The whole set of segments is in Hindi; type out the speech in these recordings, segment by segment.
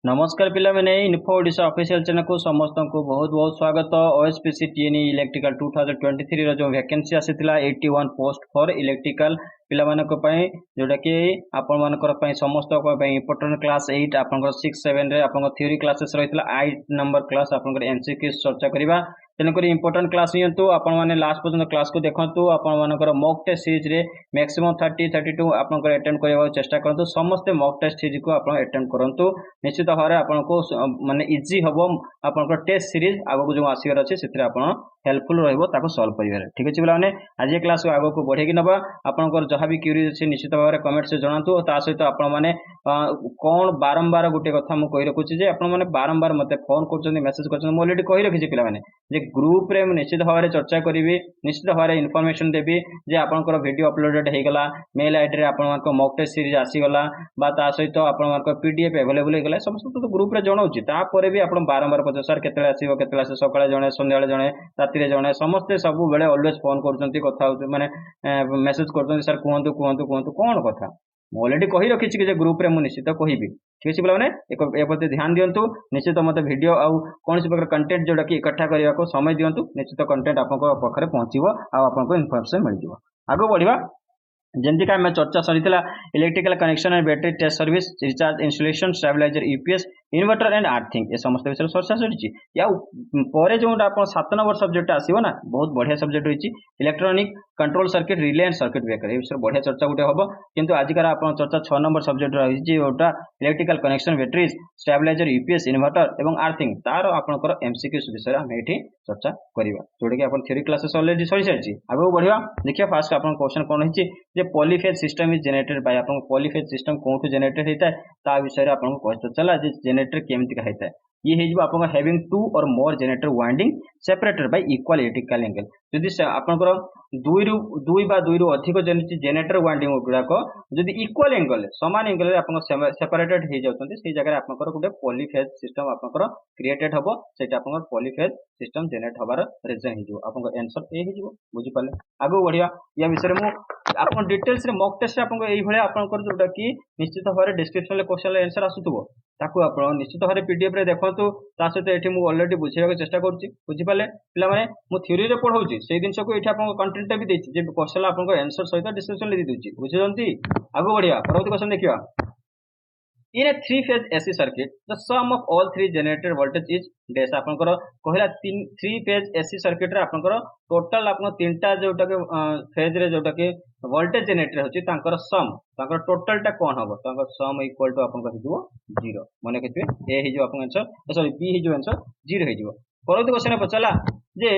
नमस्कार पिला मैंने इन्फो ओडिशा ऑफिशियल चैनल को समस्त को बहुत बहुत स्वागत। ओएसपीसी टीएनई इलेक्ट्रिकल 2023 रो जो वैकेंसी आसीथिला 81 पोस्ट फॉर इलेक्ट्रिकल पिला मानक पई जोटा कि आपण मानकर पई समस्त को पई इंपोर्टेंट क्लास 8 आपन 6 7 रे आपन थ्योरी क्लासेस रहितला 8 नंबर क्लास आपन एमसीक्यू चर्चा करिवा। तेणुक इंपोर्टेंट क्लास नियंतु आपण माने लास्ट पर्यंत क्लास को देखंतु आपण मानकर मॉक टेस्ट सीरीज रे मैक्सिमम 30 32 आपण अटेम्प्ट करबा चेष्टा करंतु। समस्त मॉक टेस्ट सीरीज को आपण अटेम्प्ट करंतु। निश्चित भाव आपन को माने इजी हबो आपण टेस्ट सीरीज आगो को जो आसीगर अछि सेतिर आपण हेल्पफुल रहबो ताको सॉल्व करिवे। ठीक अछि पिला माने आज क्लास को आगो को बढ़े कि नबा आपनकर जहां भी क्यूरी अछि निश्चित भाव कमेंट से जणातु। ता सहित आपण माने कोन बारंबार गुटे कथा मु कहि रखुछि जे आपण माने बारंबार मते फोन करछन मेसेज करछन। मु ऑलरेडी कहि रखिछि पिला माने जे ग्रुप रे मु निश्चित भाव चर्चा करिवि, निश्चित भाव इन्फॉर्मेशन देबी जे आपनकर वीडियो अपलोडेड हे गला, मेल आईडी रे आपनकर मॉक टेस्ट सीरीज आसी गला बा ता सहित आपनकर पीडीएफ अवेलेबल हे गला समस्त तो ग्रुप रे जणाउछि। ता परे भी आपण बारंबार पचास सर केतले आसीबो केतले आसे सकाळे जणे संध्याळे जणे राति रे जणे समस्त सब बेले ऑलवेज फोन करछन्ती कथा होत माने मेसेज करछन्ती सर कहंतु कहंतु कहंतु कोन कथा मु ऑलरेडी कहि रखिछि कि जे ग्रुप रे मु निश्चित कहिबि। ठीक अछि पिला माने ए प्रति ध्यान दियंतु। निश्चित मते वीडियो आउ कोनसी प्रकार कंटेंट जोडा कि इकट्ठा करिया को समय दियंतु। निश्चित कंटेंट आपनको पाखरे पहुंचीबो आ आपनको इन्फॉर्मेशन मिल जिवो। आगो बढ़िबा जेमती का चर्चा सरी electrical connection and battery test service recharge installation stabilizer UPS inverter and earthing ये समस्त विषय चर्चा सरी या पर जो 7 नंबर सब्जेक्ट आसो ना बहुत बढ़िया सब्जेक्ट रही electronic control circuit relay and circuit breaker ये विषय बढ़िया चर्चा गोटे हम किंतु आजिकार आप चर्चा 6 नंबर सब्जेक्ट रही जोटा electrical connection batteries stabilizer UPS inverter एवं आर्थिंग तार आपंकर एमसीक्यूज विषय आम ये चर्चा करवा जोटा कि आप थ्योरी क्लासेस ऑलरेडी सरी सारी आगे बढ़िया। देखिए फास्ट आप क्वेश्चन कौन है polyphase system is generated by आपन पॉलीफेज सिस्टम कोठु जनरेटेड होता है ता विषय रे आपन क्वेश्चन चला जे जनरेटर केमति का होता है ये हे जो आपन having 2 or more generator winding separated by equal electrical angle जदि आपनकर 2 बा 2 रु अधिक जनरेटर वाइंडिंग गुडा को जदि इक्वल एंगल समान एंगल रे आपन सेपरेटेड हे जाउतंती से जगह आपनकर गुटे पॉलीफेज सिस्टम आपनकर क्रिएटेड हबो सेटा आपनकर पॉलीफेज सिस्टम जनरेट हबार रीजन हे जो आपनकर आंसर ए हे जो बुझि पाले। आगो बढ़िया या विषय मु आपन डिटेल्स रे मॉक टेस्ट आपन एई भले आपनकर जोटा कि निश्चित भाव डिस्क्रिप्शन रे क्वेश्चन आंसर आसुतबो ताकू आपन निश्चित भाव पीडीएफ रे देखंतु। ता सहित एठी मु ऑलरेडी बुझेबा चेष्टा करछि बुझि पाले पिला माने मु थ्योरी रे पढौछि सेही दिन को एठी आपन कंटेंट भी देछि जे क्वेश्चन आपन आंसर सहित डिस्क्रिप्शन ले देछि बुझिजंती। आगो बढ़िया परवर्ती क्वेश्चन देखिबा। In a three-phase AC circuit, the sum of all three generated voltage is dash आपनकर कहला 3-phase AC circuit रे आपनकर टोटल आपन तीनटा जोटा के फेज रे जोटा के वोल्टेज जनरेटर होची तांकर सम तांकर टोटल टा कोन हबो तांकर सम इक्वल टू आपन कहि दिबो 0 माने केते ए हि जो आपन आंसर सॉरी बी हि जो आंसर 0 हे जिवो। परवर्ती क्वेश्चन पचला जे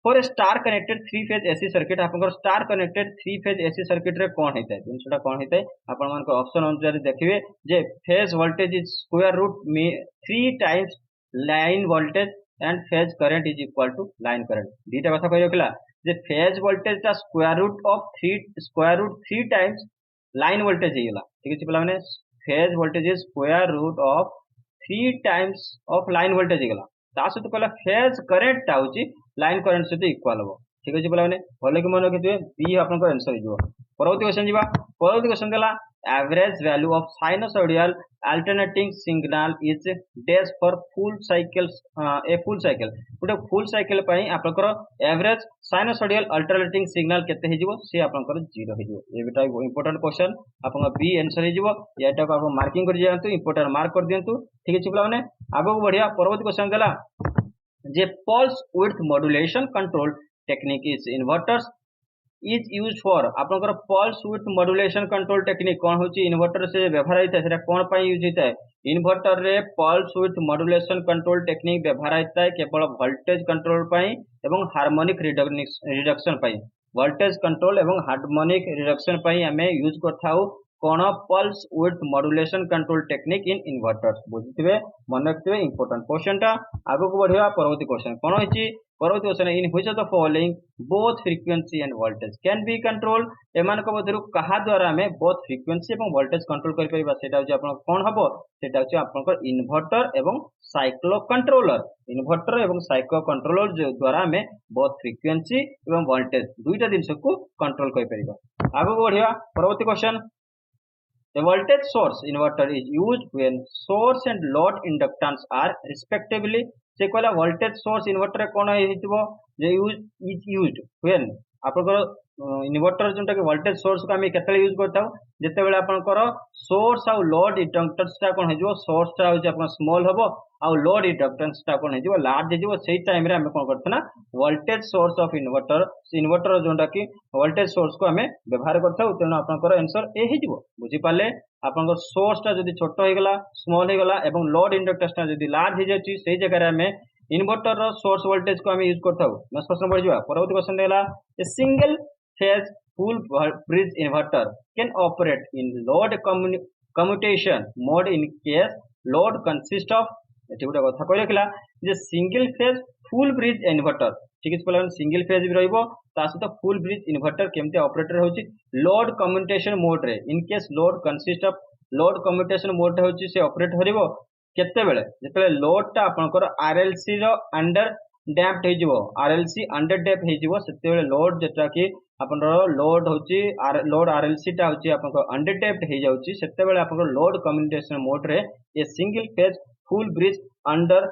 for star connected 3-phase AC circuit आपनकर star connected 3-phase AC circuit रे कोन हेतै जिनसटा कोन हेतै आपन मान को ऑप्शन अनुसार देखिबे जे phase voltage is square root 3 times line voltage and phase current is equal to line current दीटा कथा कहि रखला जे फेज वोल्टेज ता square root 3 times line voltage हेला। ठीक अछि पिला माने phase voltage is square root of 3 times of line voltage हेला ता सहित कहला फेज करंट ता होची लाइन करंट सहित इक्वल हो। ठीक अछि पिला माने भले कि मन रखिथिबे बी आपनकर आंसर हे जो। परवर्ती क्वेश्चन जीवा परवर्ती क्वेश्चन देला average value of sinusoidal alternating signal is dash for full cycle a full cycle Gute full cycle पई आपनकर एवरेज साइनसॉइडल अल्टरनेटिंग सिग्नल केते हे जिवो से आपनकर 0 हे जिवो। ए बेटा इंपोर्टेंट क्वेश्चन आपन बी आंसर हे जिवो एटा को आप मार्किंग कर जानतु इंपोर्टेंट मार्क कर दियंतु। ठीक अछि पिला माने आगो बढ़िया परवर्ती क्वेश्चन देला जे pulse width modulation control technique is inverters is use for आपनकर pulse width modulation control technique कोन होची इन्वर्टर से व्यवहार होता है सेटा कोन पई यूज होता है इन्वर्टर रे pulse width modulation control technique व्यवहार होता है केवल वोल्टेज कंट्रोल पई एवं हार्मोनिक रिडक्शन पई वोल्टेज कंट्रोल एवं हार्मोनिक रिडक्शन पई हमें यूज करथाउ कोन pulse width modulation control technique in inverters बुझिथिबे मन रखिथिबे इंपोर्टेंट क्वेश्चन टा। आगो को बढ़िया परवर्ती क्वेश्चन कोन होची परवर्ती question in which of the following both frequency end voltage can be control एमान को मधुर कहा द्वारा हमें बोथ फ्रीक्वेंसी एवं वोल्टेज कंट्रोल कर परिबा सेटा होची आपन कोन हबो सेटा होची आपनकर इन्वर्टर एवं साइक्लो कंट्रोलर इन्वर्टर एवं साइक्लो कंट्रोलर जो द्वारा हमें बोथ फ्रीक्वेंसी एवं वोल्टेज दुईटा जिंस को कंट्रोल कर परिबा। आगो बढ़िया परवर्ती question A voltage source inverter is used when source and load inductance are respectively से कहला voltage source inverter कौन हेतिबो जे is used when आपनकर इन्वर्टर जोंटा कि voltage source को आमे केतले यूज करताउ जेते बेले आपनकर source आ load inductance ता कोन हेजिवो source ता होजे आपन small हबो आ load inductance ता कोन हेजिवो large हेजिवो सेही टाइम रे आमे कोन करथना voltage source of inverter जोंटा कि voltage source को आमे व्यवहार करताउ तेनो आपनकर आंसर ए हेजिवो बुझी पाले आपनकर सोर्स ता जदी छोटो हो गला स्मॉल हो गला एवं लोड इंडक्टेंस ता जदी लार्ज हो जाची सेही जगह रे हमें इन्वर्टर रो सोर्स वोल्टेज को हमें यूज करथाउ नेक्स्ट क्वेश्चन बढ़ जावा परवर्ती क्वेश्चन देला a single phase full bridge inverter can operate in load commutation mode in case load consist of एठी गुटा कथा कहि रखला जे single phase full bridge inverter ठीक है पहले सिंगल फेज भी रहइबो ता सहित फुल ब्रिज इन्वर्टर केमते ऑपरेटर होची लोड कम्यूटेशन मोड रे in case load consist of load commutation mode रे होची से ऑपरेट हरिबो केते बेले जेते लोड ता आपनकर आरएलसी रो अंडर डैम्प्ड हे जिवो आरएलसी अंडर डैम्प हे जिवो सेते बेले लोड जेटा कि आपनकर लोड होची लोड आरएलसी ता होची आपनकर अंडर डैम्प्ड हे जाउची सेते बेले आपनकर लोड कम्यूटेशन मोड रे ए single phase full bridge under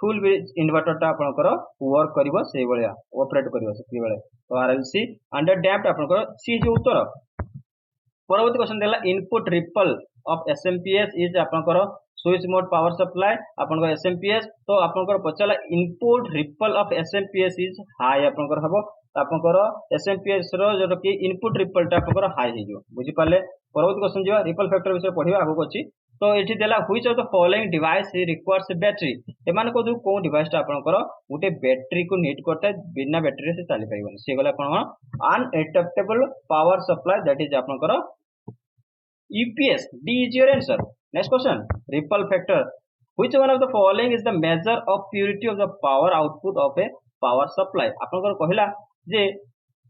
full bridge inverter ता आपनकर वर्क करिवो सेही बेले ऑपरेट करिवो सेही बेले तो आरएलसी अंडर डैम्प्ड आपनकर सी जे उत्तर परवर्ती क्वेश्चन देला input ripple of SMPS is आपनकर स्विच मोड पावर सप्लाई आपनकर एसएमपीएस तो आपनकर पचला input ripple of SMPS is high आपनकर हबो आपनकर एसएमपीएस रो जो कि इनपुट रिपल ता आपनकर हाई हे जो बुझी पाले परवर्ती क्वेश्चन जीवा रिपल फैक्टर विषय पढिबा आगो अछि तो एठी देला which of the following device requires battery एमान को को डिवाइस ता आपनकर उटे बैटरी को नीड करता बिना बैटरी से चली पाइबन से गला कोन uninterruptible power supply that is आपनकर EPS D is your answer. Next question. Ripple factor. Which one of the following is the measure of purity of the power output of a power supply? आपनकर कहला जे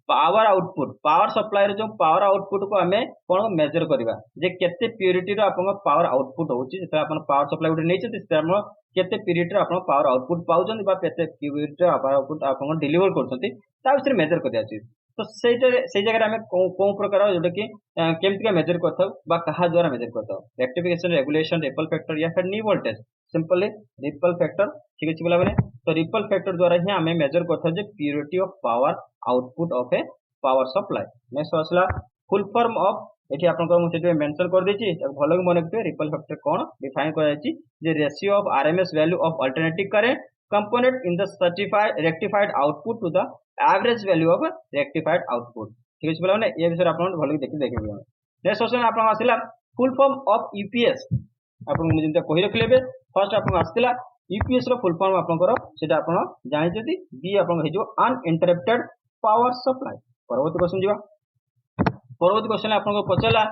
पावर आउटपुट पावर सप्लाई रे जो पावर आउटपुट को हमें कोन मेजर करबा जे केते प्यूरिटी रो आपन पावर आउटपुट होची जेता आपन पावर सप्लाई उठे नै छथि से हम केते प्यूरिटी रो आपन पावर आउटपुट पाउछन बा केते प्यूरिटी रो पावर आउटपुट आपन डिलीवर करछथि ता विषय मेजर कर दियाछि तो से जगह हमें कोन प्रकार जोटा कि केमति का मेजर करथौ बा कहा द्वारा मेजर करथौ रेक्टिफिकेशन रेगुलेशन रिपल फैक्टर या फिर नी वोल्टेज सिंपली रिपल फैक्टर ठीक अछि बोला बने तो रिपल फैक्टर द्वारा ही हमें मेजर करथौ जे purity of power output of a power supply next असला फुल फॉर्म ऑफ एठी आपनकर मु सेटे मेंशन कर देछि भलो कि मन रखते रिपल फैक्टर कोन डिफाइन कर जाछि जे ratio of RMS value of alternative current component in the rectified output to the average value of rectified output ठीक अछि बोला ने ए विषय आपन भलो कि देखि नेक्स्ट क्वेश्चन आपन आसिला फुल फॉर्म ऑफ ईपीएस आपन मु जिंता कहि रखलेबे फर्स्ट आपन आसिला ईपीएस रो फुल फॉर्म आपन करो सेटा आपन जानि जति बी आपन हे जो अनइंटरप्टेड पावर सप्लाई परवर्ती क्वेश्चन जीवा परवर्ती क्वेश्चन आपन को पचला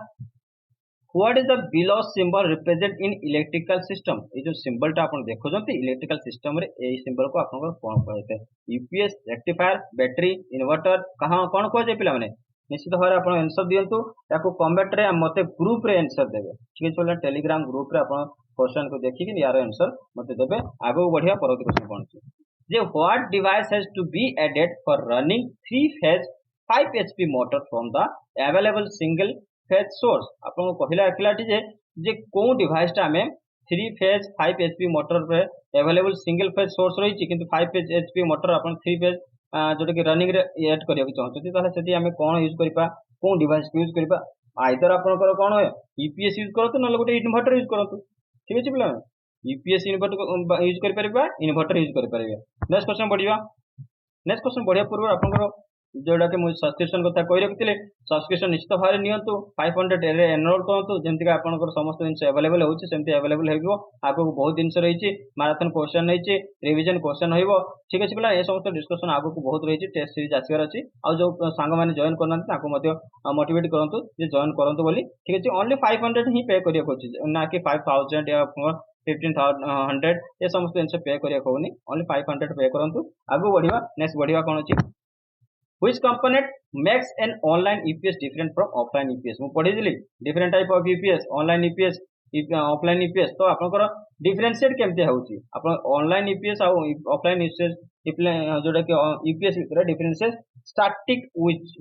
what is the below symbol represent in electrical system ये जो सिंबल टा आपन देखो जंती इलेक्ट्रिकल सिस्टम रे ए सिंबल को आपन को कोन कहते यूपीएस रेक्टिफायर बैटरी इन्वर्टर कहां कोन को जे पिला माने निश्चित भाव आपन आंसर दियंतु याको कमेंट रे मते ग्रुप रे आंसर देबे ठीक छै टेलीग्राम ग्रुप रे आपन क्वेश्चन को देखि कि यार आंसर मते देबे आगो बढ़िया परवर्ती क्वेश्चन कोन छै जे what device has to be added for running 3 phase 5 HP motor from the available single phase source आपन कहला एकलाटी जे को डिवाइस ता हमें 3 फेज 5 एचपी मोटर पे अवेलेबल सिंगल फेज सोर्स रही किंतु 5 फेज एचपी मोटर अपन 3 फेज जोटा कि रनिंग रे ऐड करिया चाहते ताले सेठी हमें कोन यूज करिपा को डिवाइस यूज करिपा आइदर आपन कोन है ईपीएस यूज करतो न गोटे इन्वर्टर यूज करतो ठीक अछि पिला ईपीएस इन्वर्टर यूज करि परिबा इन्वर्टर यूज करि परिबा नेक्स्ट क्वेश्चन बढ़िया नेक्स्ट क्वेश्चन बढ़िया पूर्व आपन जोड़ा कि मुझे सब्सक्रिप्शन कथा कहि रखिले सब्सक्रिप्शन निश्चित भाव नियंतु 500 रे एनरोल करंतु जेंति का आपनकर समस्त दिन अवेलेबल होछि सेंति अवेलेबल हेबो आगो बहुत दिन से रहिछि मैराथन क्वेश्चन नहिछि रिवीजन क्वेश्चन होइबो ठीक अछि पिला ए समस्त डिस्कशन आगो को बहुत रहिछि टेस्ट सीरीज आसीवर अछि आ जो सांग माने जॉइन करनंत ताको मध्य मोटिवेट करंतु जे जॉइन करंतु बोली ठीक अछि ओनली 500 ही पे करिया कोछि ना कि 5000 या 1500 ये समस्त दिन से पे करिया कोनी ओनली 500 पे करंतु आगो बढ़िया नेक्स्ट बढ़िया कोन अछि Which component makes an online EPS different from offline EPS? मु पढ़ी दिली different type of EPS, online EPS, offline EPS तो आपनकर डिफरेंशिएट केमते होउची आपन ऑनलाइन EPS आ ऑफलाइन EPS जोटा कि EPS वितर डिफरेंशिएट स्टैटिक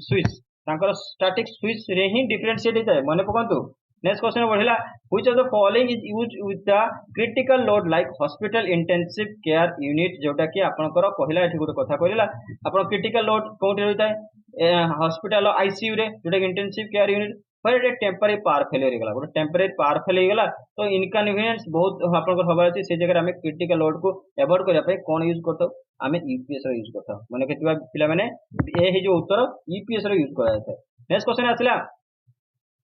स्विच तांकर स्टैटिक स्विच रे ही डिफरेंशिएट होय माने पकंतु नेक्स्ट क्वेश्चन बढ़िला which of the following is used with the critical load like hospital intensive care unit जोटा कि आपनकर पहिला एठी गोटे कथा कहला आपन क्रिटिकल लोड कोठी रहता है हॉस्पिटल आईसीयू रे जोटा कि इंटेंसिव केयर यूनिट पर ए टेम्पररी पावर फेलियर हो गला गोटे टेम्पररी पावर फेल हो गला तो इनकन्वीनियंस बहुत आपनकर हबार अछि से जगह हमें क्रिटिकल लोड को अवॉइड करिया पे कोन यूज करतो हमें यूपीएस रो यूज करतो माने केतिबा पिला माने ए ही जो उत्तर यूपीएस रो यूज करा जाय नेक्स्ट क्वेश्चन आसला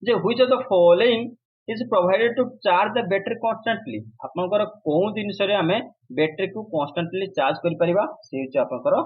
जे which of the following is provided to charge the battery constantly आपनकर कोन जिनिस रे हमें बैटरी को कांस्टेंटली चार्ज करि परिबा से होची आपनकर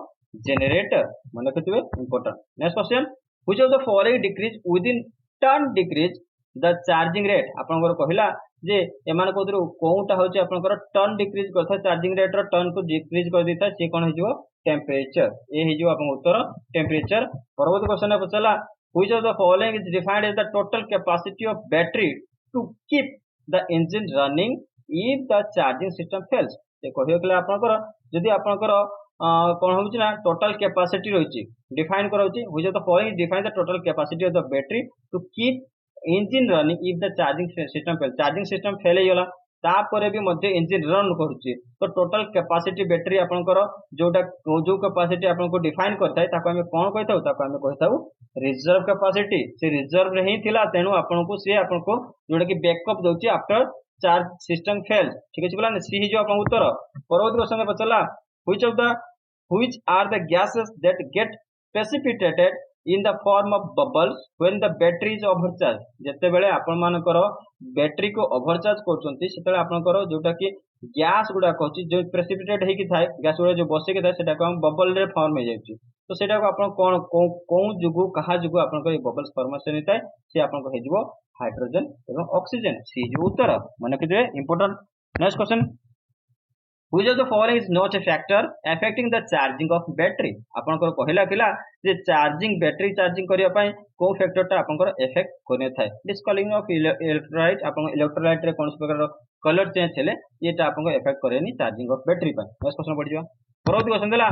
जनरेटर माने केतिबे important next question which of the following decrease within 10 decrease the charging rate आपनकर कहला जे एमान कोदरो कोउटा होची आपनकर 10 डिक्रीज करथा चार्जिंग रेट रो 10 को डिक्रीज कर देता से कोन हिजो टेंपरेचर ए हिजो आपन उत्तर टेंपरेचर परवर्ती क्वेश्चन पछला which of the following is defined as the total capacity of battery to keep the engine running if the charging system fails से कहियो आपनकर जदि आपनकर कौन होची ना टोटल कैपेसिटी रही डिफाइन कराउची which of the following define the total capacity of the battery to keep engine running if the charging system fail हो गला तापरे भी मध्य इंजन रन करूची तो टोटल कैपेसिटी बैटरी आपनकर जोटा जो कैपेसिटी आपन को डिफाइन करता है ताको हमें कोन कहताउ ताको हमें कहताउ रिजर्व कैपेसिटी से रिजर्व रे ही थिला तेनु आपन को से आपन को जोटा कि बैकअप दोची आफ्टर चार्ज सिस्टम फेल ठीक अछि बोला सी ही जो आपन उत्तर परवर्ती क्वेश्चन पचला which are the gases that get precipitated in the form of bubbles when the battery is overcharged जते बेले आपण मानकर बैटरी को ओवरचार्ज करचंती सेते आपनकर जोटा कि गैस गुडा कहची जो प्रेसिपिटेट हे कि थाए गैस गुडा जो बसे के थाए सेटा को हम बबल रे फॉर्म हो जायछि तो सेटा को आपण कोन कोन जुगु कहा जुगु आपनकर ये बबल्स फॉर्मेशन हेताए से आपनको हे जिवो हाइड्रोजन एवं ऑक्सीजन सी जो उत्तर माने कि important next question which of the following is not a factor affecting the charging of battery आपनकर कहला किला जे चार्जिंग बैटरी चार्जिंग करिया पई को फैक्टर ता आपनकर इफेक्ट कोने थाए डिस्कलिंग ऑफ इलेक्ट्रोलाइट आपन इलेक्ट्रोलाइट रे कोन प्रकार कलर चेंज हेले एटा आपनकर इफेक्ट करेनी चार्जिंग ऑफ बैटरी पई नेक्स्ट क्वेश्चन पढ़ जिवा परवर्ती क्वेश्चन देला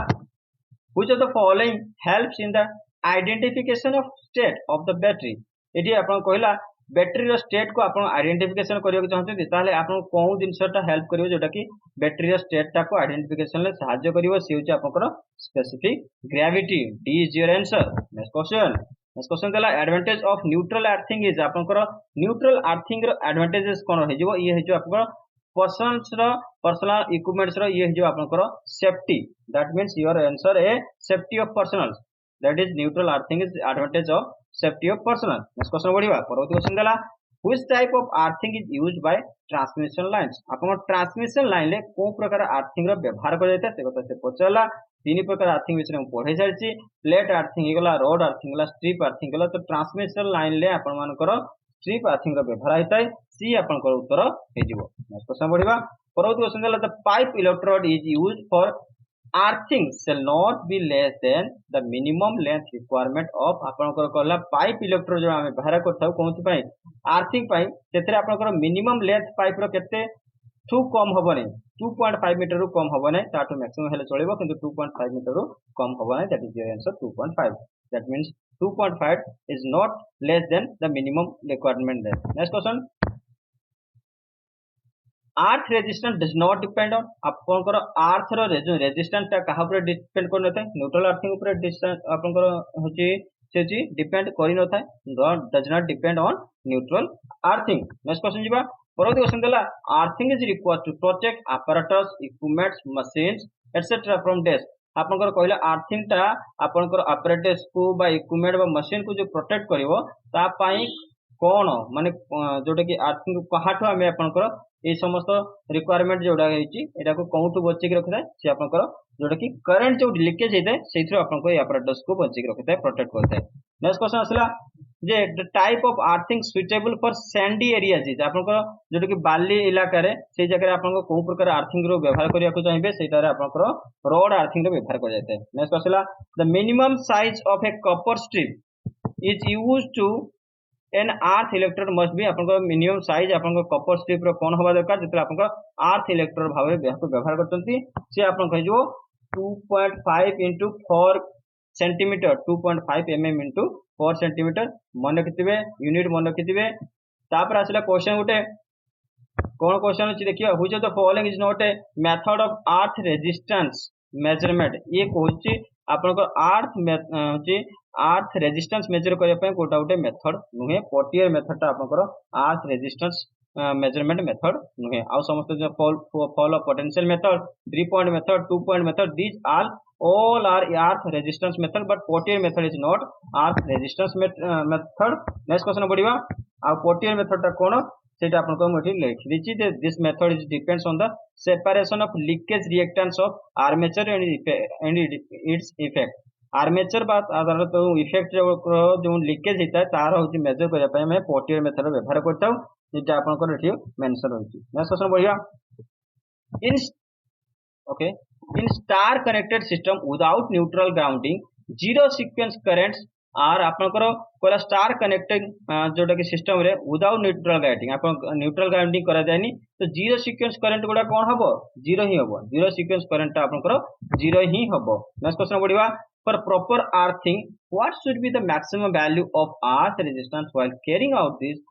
which of the following helps in the identification of state of the battery eighty आपन कहला बैटरी रो स्टेट को आपण आइडेंटिफिकेशन करियो चाहते ताले आपण कोन जिनसटा हेल्प करियो जोटा कि बैटरी रो स्टेट ता को आइडेंटिफिकेशन ले सहायता करियो से होची आपनकर specific gravity D is your answer next question देला advantage of neutral earthing is आपनकर न्यूट्रल अर्थिंग रो एडवांटेजेस कोन हे जो ये हे जो आपनकर पर्सनल इक्विपमेंट्स रो ये जो आपनकर safety that means your answer A safety of personal that is neutral earthing is advantage of safety of personal next question बढ़िबा परवर्ती क्वेश्चन देला which type of earthing is used by transmission lines आपण ट्रांसमिशन लाइन ले को प्रकार earthing रो व्यवहार कर जायता से कथा से पचला तीन प्रकार earthing विषय में पढ़े जायछि प्लेट earthing गला रोड earthing गला स्ट्रिप earthing गला तो ट्रांसमिशन लाइन ले आपण मानकर स्ट्रिप earthing रो व्यवहार होइताय सी आपनकर उत्तर हे जिवो नेक्स्ट क्वेश्चन बढ़िबा परवर्ती क्वेश्चन देला the pipe electrode is used for earthing shall not be less than the minimum length requirement of आपनकर कहला पाइप इलेक्ट्रोड जो हमें बाहर करथाउ कोनथि पई earthing पई सेतरे आपनकर मिनिमम लेंथ पाइप रो केते टू कम हबो नै 2.5 मीटर रो कम हबो नै ताटो मैक्सिमम हेले चलिबो किंतु 2.5 मीटर रो कम हबो नै that is your answer 2.5 that means 2.5 is not less than the minimum requirement there next question earth resistance does not depend on आपनकर अर्थ रो रेजिस्टेंस ता कहा ऊपर डिपेंड कर नथाय न्यूट्रल अर्थिंग ऊपर डिस्टेंस आपनकर होची सेची डिपेंड करि नथाय does not depend on neutral earthing next question जिबा परवर्ती क्वेश्चन देला earthing is required to protect apparatus equipments machines etcetera from death आपनकर कहला अर्थिंग ता आपनकर apparatus को बा इक्विपमेंट बा मशीन को जो प्रोटेक्ट करिवो ता पई कोन माने जोटा कि अर्थिंग कहाठो हमें आपनकर ए समस्त रिक्वायरमेंट जोड़ा हेची एटा को कोउटु बच्चे के रखता है से आपनकर जोटा कि करंट जो लीकेज हेते सेथरो आपनको ए apparatus को बच्चे के रखता है प्रोटेक्ट करता है नेक्स्ट क्वेश्चन असला जे the type of earthing suitable for sandy areas is आपनकर जोटा कि बाली इलाका रे से जगह आपनको को प्रकार अर्थिंग रो व्यवहार करिया को चाहिबे सेटा रे आपनकर रोड अर्थिंग रो व्यवहार कर जाते हैं नेक्स्ट असला the minimum size of a copper strip is used to an earth electrode must be आपनकर मिनिमम साइज आपनकर कॉपर स्ट्रिप रो कोन होबा दरकार जेतला आपनकर अर्थ इलेक्ट्रोड भाबे व्यवहार करतंती से आपन कहिजो 2.5 into 4 centimetre 2.5 mm into 4 centimetre मन रखिथिबे यूनिट मन रखिथिबे तापर आसला क्वेश्चन गुटे कौन क्वेश्चन अच्छी देखिए which of the following is not a method of earth resistance measurement ये कहूँ आपनकर अर्थ रेजिस्टेंस मेजर करने कोटा गोटे मेथड नुहे पोटियर मेथडटा आपनकर अर्थ रेजिस्टेंस मेजरमेंट मेथड नुहे आउ समस्त follow potential method 3 point method 2 point method these all are earth resistance method but Pottier method is not earth resistance method. next question बढ़िया आ Pottier method टा कोन सेटा आपन को मोठी लिख दिछि जे this method is depends on the separation of leakage reactance of armature and its effect. Armature बात आधार तो इफेक्ट जो लीकेज होता है तार होची मेजर करया पय मैं पोटियर मेथड व्यवहार करताउ जेटा आपन को एठी मेंशन होची. नेक्स्ट क्वेश्चन बढ़िया in okay in star connected system without neutral grounding zero sequence currents are आपनकर कोला स्टार कनेक्टेड जोटा कि सिस्टम रे विदाउट न्यूट्रल ग्राउंडिंग आपन न्यूट्रल ग्राउंडिंग करा जायनी तो जीरो सीक्वेंस करंट गुडा कोन हबो जीरो ही हबो जीरो सीक्वेंस करंट आपनकर जीरो ही हबो. नेक्स्ट क्वेश्चन बढ़िया for proper earthing what should be the maximum value of earth resistance while carrying out this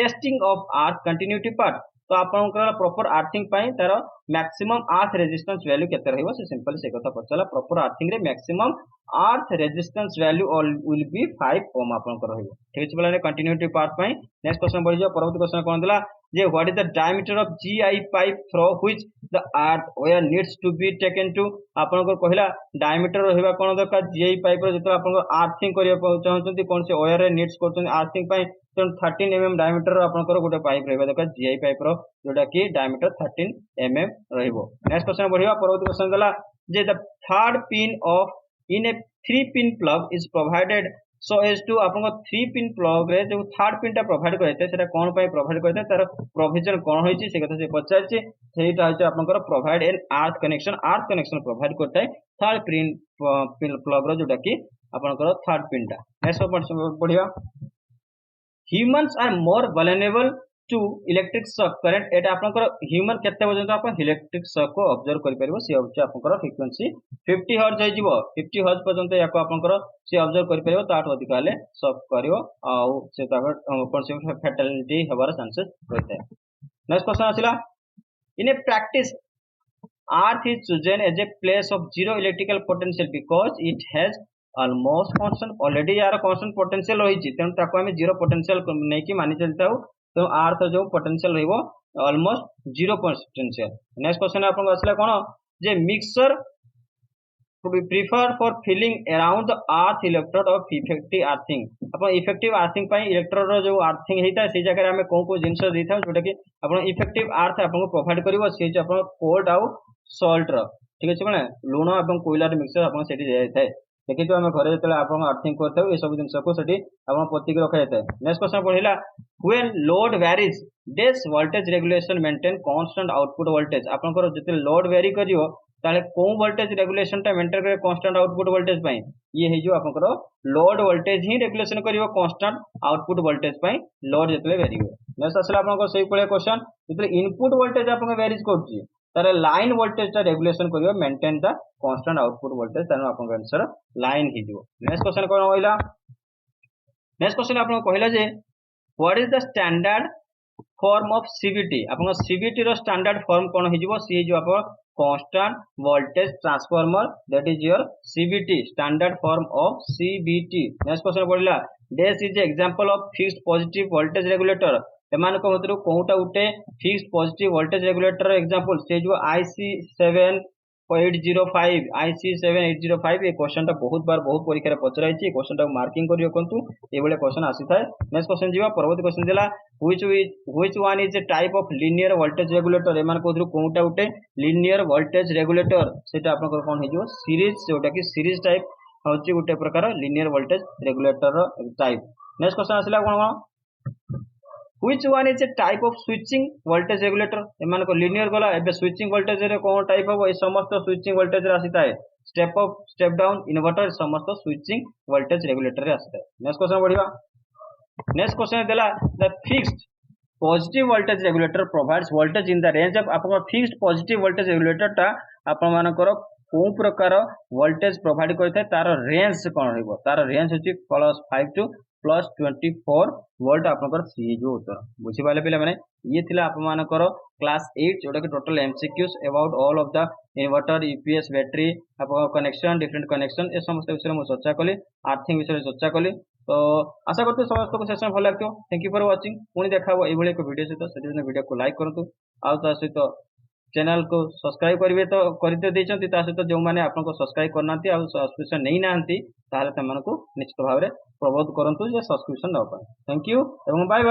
testing of earth continuity part. तो आपनकर प्रॉपर अर्थिंग पाई तार मैक्सिमम अर्थ रेजिस्टेंस वैल्यू केते रहइबो से सिंपल से कथा पचला प्रॉपर अर्थिंग रे maximum earth resistance value will be 5 ohm आपनकर रहइबो. ठीक छै बोलाने कंटिन्यूटी पार्ट पाई. नेक्स्ट क्वेश्चन बढ़ि जा परवर्ती क्वेश्चन कोन देला जे what is the diameter of GI pipe through which the earth wire needs to be taken to आपनकर कहला डायमीटर रहइबा कोन दरकार GI पाइप रो जतो आपनकर अर्थिंग करिया चाहछन्ती कोन से वेयर रे नीड्स करछन अर्थिंग पाई तो 13 mm डायमीटर आपनकर गोटे पाइप रहइबा दरकार GI पाइप रो जोटा कि डायमीटर 13 mm रहइबो. नेक्स्ट क्वेश्चन बढ़िया परवर्ती क्वेश्चन देला जे the third pin of in a 3 pin plug is provided so as to आपन 3 पिन प्लग रे जो थर्ड पिन टा प्रोवाइड करते सेटा कोन पय प्रोवाइड करते तार प्रोविजन कोन होइची से कथा से पचारची सेटा होइची आपनकर provide an earth connection provide करते थर्ड पिन प्लग रो जोटा कि आपनकर थर्ड पिन टा. नेक्स्ट बढ़िया humans are more vulnerable to electric shock current एटा आपनकर ह्यूमन केते पर्यंत आपण इलेक्ट्रिक शॉक को ऑब्जर्व करि परिबो से होची आपनकर फ्रीक्वेंसी 50 हर्ट्ज होई जिवो 50 हर्ट्ज पर्यंत याको आपनकर से ऑब्जर्व करि परिबो ताठ अधिक हले शॉक करिवो आ से ताकर कॉन्सेप्ट फैटालिटी हबार चांसेस होइते. नेक्स्ट क्वेश्चन आसिला in a practice earth is chosen as a place of zero electrical potential because it has almost constant already यार constant potential होई छि तेन ताको हम जीरो पोटेंशियल नै कि मानि चलता हो तो अर्थ जो पोटेंशियल रहइबो almost zero potential. Next question आपन आसला कोन जे mixture to be prefer for filling around the earth electrode of effective earthing अपन इफेक्टिव अर्थिंग पई इलेक्ट्रोड रो जो अर्थिंग हेता से जगह हम को जिंस देथा जोटा कि अपन इफेक्टिव अर्थ आपन को प्रोवाइड करबो से अपन कोल्ड आउ सॉल्ट रो. ठीक अछि माने लूण एवं कोयला रे मिक्सचर आपन सेठी जाय थाए देखि तो हम घरे जतले आपन अर्थिंग करथौ ए सब जिंस को सेठी आपन पोती के रखा जाय. नेक्स्ट क्वेश्चन पढिला when load varies this voltage regulation maintain constant output voltage आपनकर जते लोड वेरी करियो ताले को वोल्टेज रेगुलेशन टा मेंटेन करे कांस्टेंट आउटपुट वोल्टेज पई ये हे जो आपनकर लोड वोल्टेज ही रेगुलेशन करियो कांस्टेंट आउटपुट वोल्टेज पई लोड जतले वेरी हो. नेक्स्ट असला आपनकर सही पळे क्वेश्चन जतले इनपुट वोल्टेज आपन वेरीज करछि तारे लाइन वोल्टेज टा रेगुलेशन करियो maintain the constant output voltage तानो आपन आंसर लाइन ही जो. नेक्स्ट क्वेश्चन कोन होइला नेक्स्ट क्वेश्चन आपन कहला जे what is the standard form of CVT आपन CVT रो स्टैंडर्ड फॉर्म कोन हो जिवो सी जो आपन constant voltage transformer that is your CVT standard form of CVT. Next question पढिला this is example of fixed positive voltage regulator एमान को मतरो कोउटा उठे fixed positive voltage regulator example से जो IC7805 ए क्वेश्चन ता बहुत बार बहुत परीक्षा रे पचराई छि क्वेश्चन ता मार्किंग करियो कोंतु ए बेले क्वेश्चन आसी थाए. नेक्स्ट क्वेश्चन जीवा परवर्ती क्वेश्चन देला which one is a type of linear voltage regulator एमान को कोउटा उठे linear voltage regulator सेटा आपन को कोन हे जो सीरीज जोटा कि सीरीज टाइप होची उठे प्रकार linear voltage regulator रो टाइप. नेक्स्ट क्वेश्चन आसीला कोन which one is a type of switching voltage regulator एमान को linear गला एबे switching voltage रे कोन टाइप हो ए समस्त switching voltage रे आसीता है step up step down inverter समस्त switching voltage regulator रे आसीता है. नेक्स्ट क्वेश्चन बढ़िया नेक्स्ट क्वेश्चन देला the fixed positive voltage regulator provides voltage in the range of आपन फिक्स्ड पॉजिटिव वोल्टेज रेगुलेटर टा आपन मानकर को प्रकार वोल्टेज प्रोवाइड करथाय तार रेंज कोन रहइबो तार रेंज होची +5 to प्लस 24 वोल्ट आपनकर सीरीज उत्तर बुझिपाले पिला माने ये थिला आपमानकर क्लास 8 जोटा कि total MCQs about all of the inverter UPS battery आपन कनेक्शन डिफरेंट कनेक्शन ए समस्त विषय में चर्चा कली आर्थिंग विषय चर्चा कली तो आशा करते समस्त को सेशन भल लागतो थैंक यू फॉर वाचिंग पुणी देखा एभली एक वीडियो सहित से वीडियो को लाइक करंतु आ ता सहित चैनल को सब्सक्राइब करेंगे तो करते देते सहित जो मैंने आपको सब्सक्राइब करना सब्सक्रिप्शन नहीं ना निश्चित भाव में प्रबोध करूँ सब्सक्रिप्शन ना थैंक यू एवं बाय बाय।